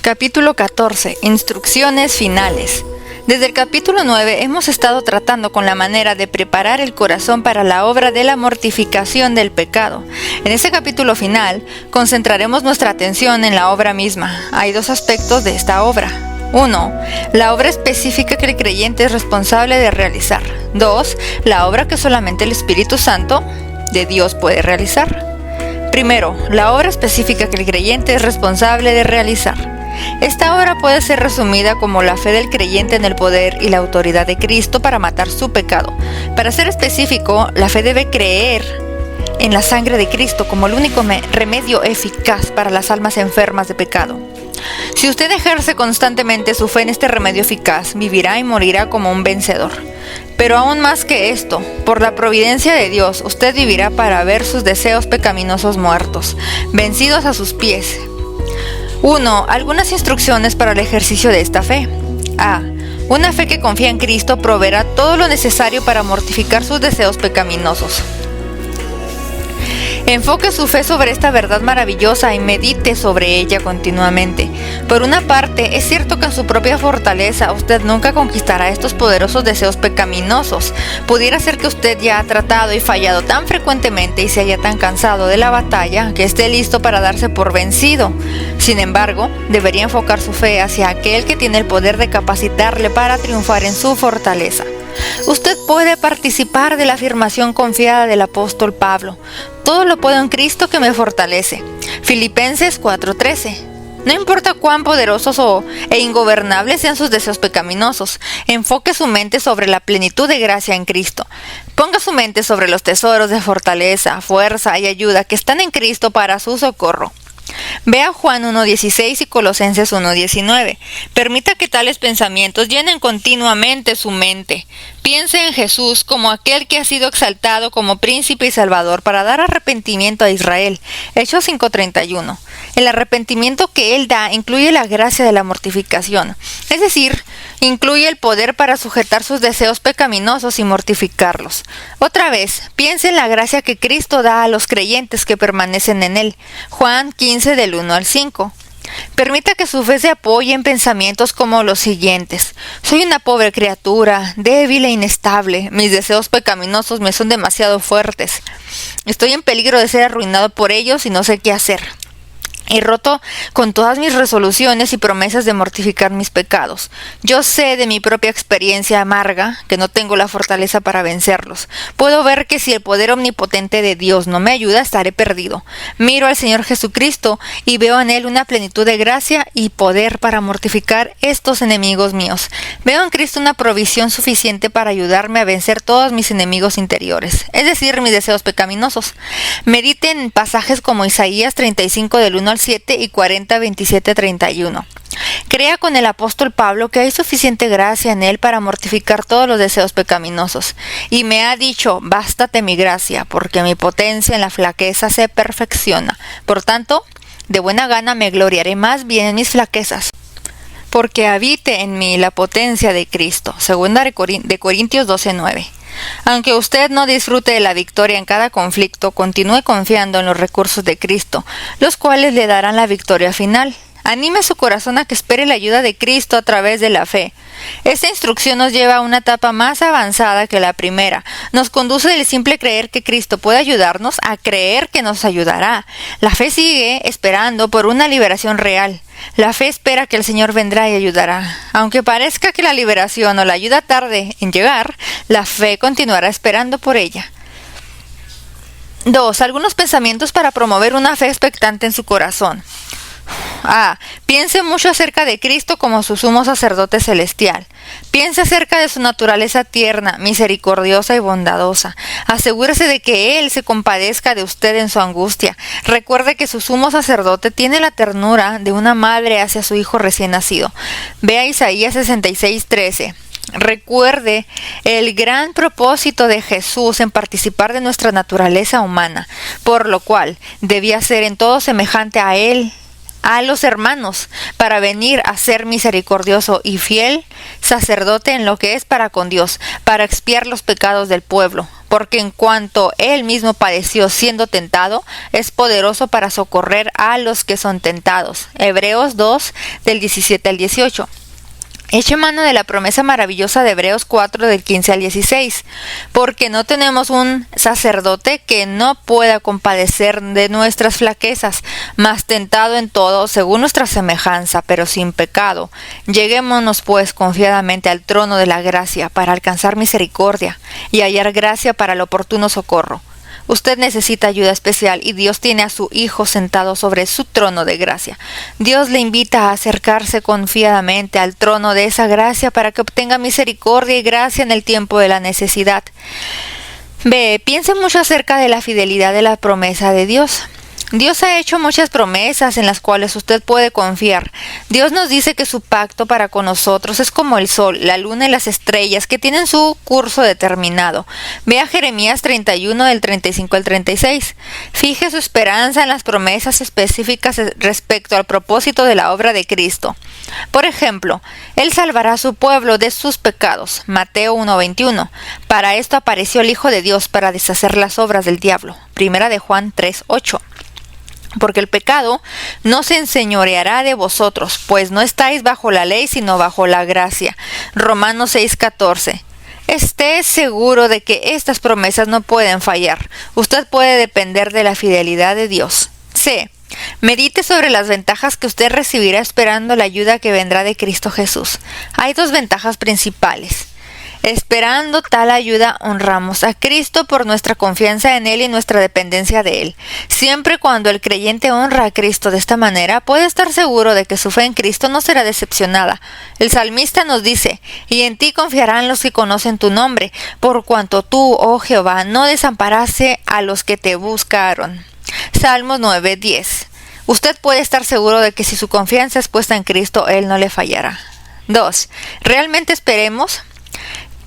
Capítulo 14. Instrucciones finales. Desde el capítulo 9 hemos estado tratando con la manera de preparar el corazón para la obra de la mortificación del pecado. En este capítulo final, concentraremos nuestra atención en la obra misma. Hay dos aspectos de esta obra. 1. La obra específica que el creyente es responsable de realizar. 2. La obra que solamente el Espíritu Santo de Dios puede realizar. Primero, la obra específica que el creyente es responsable de realizar. Esta obra puede ser resumida como la fe del creyente en el poder y la autoridad de Cristo para matar su pecado. Para ser específico, la fe debe creer en la sangre de Cristo como el único remedio eficaz para las almas enfermas de pecado. Si usted ejerce constantemente su fe en este remedio eficaz, vivirá y morirá como un vencedor. Pero aún más que esto, por la providencia de Dios, usted vivirá para ver sus deseos pecaminosos muertos, vencidos a sus pies. 1. Algunas instrucciones para el ejercicio de esta fe. A. Una fe que confía en Cristo proveerá todo lo necesario para mortificar sus deseos pecaminosos. Enfoque su fe sobre esta verdad maravillosa y medite sobre ella continuamente. Por una parte, es cierto que en su propia fortaleza usted nunca conquistará estos poderosos deseos pecaminosos. Pudiera ser que usted ya ha tratado y fallado tan frecuentemente y se haya tan cansado de la batalla que esté listo para darse por vencido. Sin embargo, debería enfocar su fe hacia aquel que tiene el poder de capacitarle para triunfar en su fortaleza. Usted puede participar de la afirmación confiada del apóstol Pablo: todo lo puedo en Cristo que me fortalece. Filipenses 4:13. No importa cuán poderosos e ingobernables sean sus deseos pecaminosos, enfoque su mente sobre la plenitud de gracia en Cristo. Ponga su mente sobre los tesoros de fortaleza, fuerza y ayuda que están en Cristo para su socorro. Vea Juan 1:16 y Colosenses 1:19. Permita que tales pensamientos llenen continuamente su mente. Piense en Jesús como aquel que ha sido exaltado como príncipe y salvador para dar arrepentimiento a Israel. Hechos 5:31. El arrepentimiento que Él da incluye la gracia de la mortificación, es decir, incluye el poder para sujetar sus deseos pecaminosos y mortificarlos. Otra vez, piense en la gracia que Cristo da a los creyentes que permanecen en Él. Juan 15 del 1 al 5. Permita que su fe se apoye en pensamientos como los siguientes: soy una pobre criatura, débil e inestable, mis deseos pecaminosos me son demasiado fuertes, estoy en peligro de ser arruinado por ellos y no sé qué hacer. He roto con todas mis resoluciones y promesas de mortificar mis pecados. Yo sé de mi propia experiencia amarga que no tengo la fortaleza para vencerlos. Puedo ver que si el poder omnipotente de Dios no me ayuda, estaré perdido. Miro al Señor Jesucristo y veo en Él una plenitud de gracia y poder para mortificar estos enemigos míos. Veo en Cristo una provisión suficiente para ayudarme a vencer todos mis enemigos interiores, es decir, mis deseos pecaminosos. Medite en pasajes como Isaías 35 del 1 al 7 y 40, 27, 31. Crea con el apóstol Pablo que hay suficiente gracia en él para mortificar todos los deseos pecaminosos. Y me ha dicho: bástate mi gracia, porque mi potencia en la flaqueza se perfecciona. Por tanto, de buena gana me gloriaré más bien en mis flaquezas, porque habite en mí la potencia de Cristo. Segunda de Corintios 12:9. Aunque usted no disfrute de la victoria en cada conflicto, continúe confiando en los recursos de Cristo, los cuales le darán la victoria final. Anime su corazón a que espere la ayuda de Cristo a través de la fe. Esta instrucción nos lleva a una etapa más avanzada que la primera. Nos conduce del simple creer que Cristo puede ayudarnos a creer que nos ayudará. La fe sigue esperando por una liberación real. La fe espera que el Señor vendrá y ayudará. Aunque parezca que la liberación o la ayuda tarde en llegar, la fe continuará esperando por ella. 2. Algunos pensamientos para promover una fe expectante en su corazón. A. Piense mucho acerca de Cristo como su sumo sacerdote celestial. Piense acerca de su naturaleza tierna, misericordiosa y bondadosa. Asegúrese de que Él se compadezca de usted en su angustia. Recuerde que su sumo sacerdote tiene la ternura de una madre hacia su hijo recién nacido. Vea Isaías 66:13. Recuerde el gran propósito de Jesús en participar de nuestra naturaleza humana, por lo cual debía ser en todo semejante a Él, a los hermanos, para venir a ser misericordioso y fiel sacerdote en lo que es para con Dios, para expiar los pecados del pueblo. porque en cuanto Él mismo padeció siendo tentado, es poderoso para socorrer a los que son tentados. Hebreos 2, del 17 al 18. Eche mano de la promesa maravillosa de Hebreos 4 del 15 al 16, porque no tenemos un sacerdote que no pueda compadecer de nuestras flaquezas, mas tentado en todo según nuestra semejanza, pero sin pecado. Lleguémonos pues confiadamente al trono de la gracia para alcanzar misericordia y hallar gracia para el oportuno socorro. Usted necesita ayuda especial y Dios tiene a su Hijo sentado sobre su trono de gracia. Dios le invita a acercarse confiadamente al trono de esa gracia para que obtenga misericordia y gracia en el tiempo de la necesidad. B. Piense mucho acerca de la fidelidad de la promesa de Dios. Dios ha hecho muchas promesas en las cuales usted puede confiar. Dios nos dice que su pacto para con nosotros es como el sol, la luna y las estrellas, que tienen su curso determinado. Vea Jeremías 31 del 35 al 36. Fije su esperanza en las promesas específicas respecto al propósito de la obra de Cristo. Por ejemplo, Él salvará a su pueblo de sus pecados. Mateo 1:21. Para esto apareció el Hijo de Dios, para deshacer las obras del diablo. Primera de Juan 3:8. Porque el pecado no se enseñoreará de vosotros, pues no estáis bajo la ley, sino bajo la gracia. Romanos 6:14. Esté seguro de que estas promesas no pueden fallar. Usted puede depender de la fidelidad de Dios. C. Medite sobre las ventajas que usted recibirá esperando la ayuda que vendrá de Cristo Jesús. Hay dos ventajas principales. Esperando tal ayuda, honramos a Cristo por nuestra confianza en Él y nuestra dependencia de Él. Siempre cuando el creyente honra a Cristo de esta manera, puede estar seguro de que su fe en Cristo no será decepcionada. El salmista nos dice: «Y en ti confiarán los que conocen tu nombre, por cuanto tú, oh Jehová, no desamparaste a los que te buscaron». Salmos 9:10. Usted puede estar seguro de que si su confianza es puesta en Cristo, Él no le fallará. 2. ¿Realmente esperemos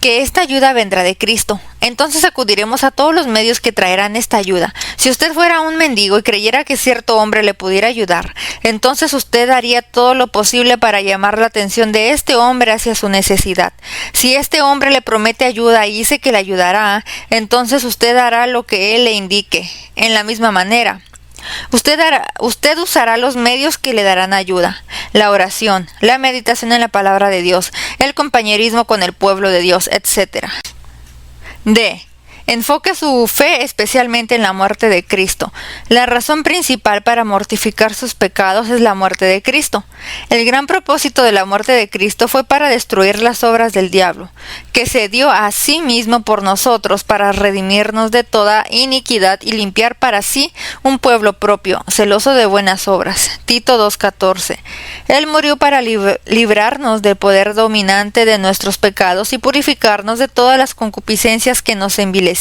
que esta ayuda vendrá de Cristo? Entonces acudiremos a todos los medios que traerán esta ayuda. Si usted fuera un mendigo y creyera que cierto hombre le pudiera ayudar, entonces usted haría todo lo posible para llamar la atención de este hombre hacia su necesidad. Si este hombre le promete ayuda y dice que le ayudará, entonces usted hará lo que él le indique. En la misma manera, usted usará los medios que le darán ayuda: la oración, la meditación en la palabra de Dios, el compañerismo con el pueblo de Dios, etc. D. Enfoque su fe especialmente en la muerte de Cristo. La razón principal para mortificar sus pecados es la muerte de Cristo. El gran propósito de la muerte de Cristo fue para destruir las obras del diablo, que se dio a sí mismo por nosotros para redimirnos de toda iniquidad y limpiar para sí un pueblo propio, celoso de buenas obras. Tito 2:14. Él murió para librarnos del poder dominante de nuestros pecados y purificarnos de todas las concupiscencias que nos envilecían.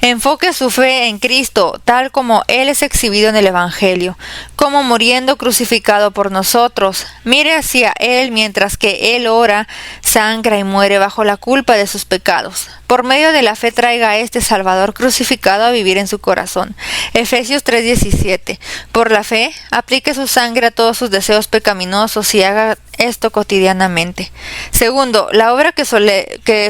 Enfoque su fe en Cristo, tal como Él es exhibido en el Evangelio, como muriendo crucificado por nosotros. Mire hacia Él mientras que Él ora, sangra y muere bajo la culpa de sus pecados. Por medio de la fe traiga a este Salvador crucificado a vivir en su corazón. Efesios 3:17. Por la fe, aplique su sangre a todos sus deseos pecaminosos y haga esto cotidianamente. Segundo, la obra que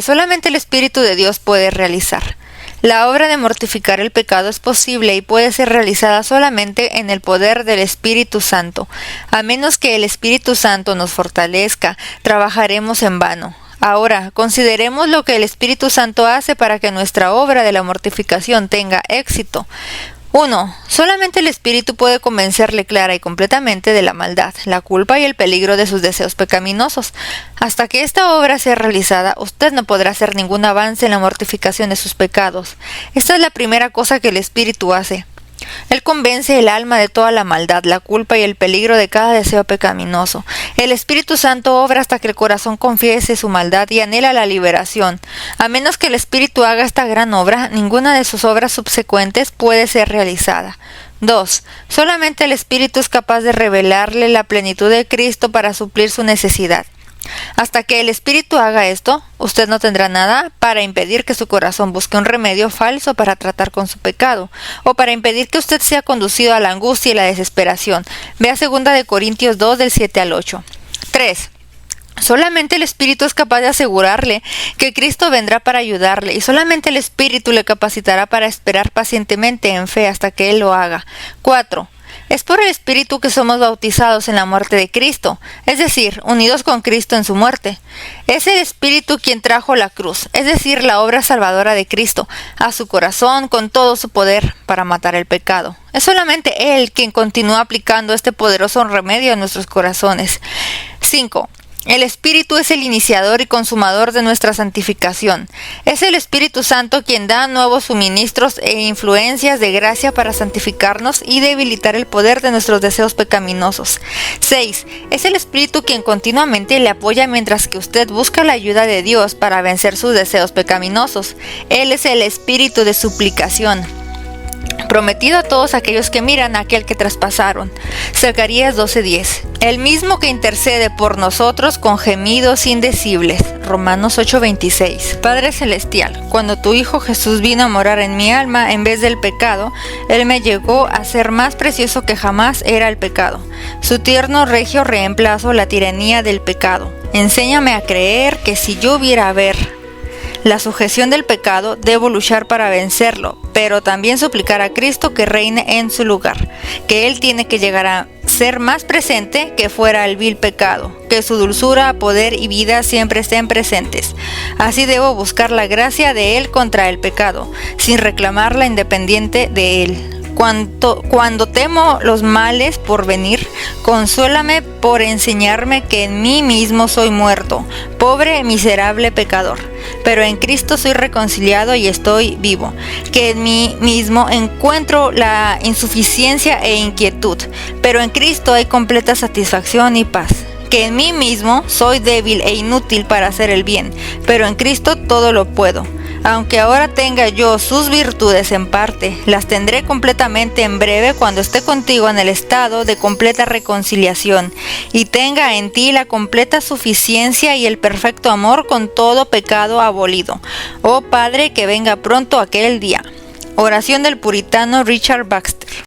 solamente el Espíritu de Dios puede realizar. La obra de mortificar el pecado es posible y puede ser realizada solamente en el poder del Espíritu Santo. A menos que el Espíritu Santo nos fortalezca, trabajaremos en vano. Ahora, consideremos lo que el Espíritu Santo hace para que nuestra obra de la mortificación tenga éxito. 1. Solamente el Espíritu puede convencerle clara y completamente de la maldad, la culpa y el peligro de sus deseos pecaminosos. Hasta que esta obra sea realizada, usted no podrá hacer ningún avance en la mortificación de sus pecados. Esta es la primera cosa que el Espíritu hace. Él convence el alma de toda la maldad, la culpa y el peligro de cada deseo pecaminoso. El Espíritu Santo obra hasta que el corazón confiese su maldad y anhela la liberación. A menos que el Espíritu haga esta gran obra, ninguna de sus obras subsecuentes puede ser realizada. 2. Solamente el Espíritu es capaz de revelarle la plenitud de Cristo para suplir su necesidad. Hasta que el Espíritu haga esto, usted no tendrá nada para impedir que su corazón busque un remedio falso para tratar con su pecado, o para impedir que usted sea conducido a la angustia y la desesperación. Vea 2 Corintios 2 del 7 al 8. 3. Solamente el Espíritu es capaz de asegurarle que Cristo vendrá para ayudarle, y solamente el Espíritu le capacitará para esperar pacientemente en fe hasta que Él lo haga. 4. Es por el Espíritu que somos bautizados en la muerte de Cristo, es decir, unidos con Cristo en su muerte. Es el Espíritu quien trajo la cruz, es decir, la obra salvadora de Cristo, a su corazón con todo su poder para matar el pecado. Es solamente Él quien continúa aplicando este poderoso remedio a nuestros corazones. 5. El Espíritu es el iniciador y consumador de nuestra santificación. Es el Espíritu Santo quien da nuevos suministros e influencias de gracia para santificarnos y debilitar el poder de nuestros deseos pecaminosos. 6. Es el Espíritu quien continuamente le apoya mientras que usted busca la ayuda de Dios para vencer sus deseos pecaminosos. Él es el Espíritu de suplicación, prometido a todos aquellos que miran a aquel que traspasaron. Zacarías 12:10. El mismo que intercede por nosotros con gemidos indecibles. Romanos 8:26. Padre Celestial, cuando tu Hijo Jesús vino a morar en mi alma en vez del pecado, Él me llegó a ser más precioso que jamás era el pecado. Su tierno regio reemplazo la tiranía del pecado. Enséñame a creer que si yo hubiera ver la sujeción del pecado, debo luchar para vencerlo, pero también suplicar a Cristo que reine en su lugar, que Él tiene que llegar a ser más presente que fuera el vil pecado, que su dulzura, poder y vida siempre estén presentes. Así debo buscar la gracia de Él contra el pecado, sin reclamarla independiente de Él. Cuando temo los males por venir, consuélame por enseñarme que en mí mismo soy muerto, pobre, miserable pecador, pero en Cristo soy reconciliado y estoy vivo, que en mí mismo encuentro la insuficiencia e inquietud, pero en Cristo hay completa satisfacción y paz. Que en mí mismo soy débil e inútil para hacer el bien, pero en Cristo todo lo puedo. Aunque ahora tenga yo sus virtudes en parte, las tendré completamente en breve cuando esté contigo en el estado de completa reconciliación, y tenga en ti la completa suficiencia y el perfecto amor con todo pecado abolido. Oh Padre, que venga pronto aquel día. Oración del puritano Richard Baxter.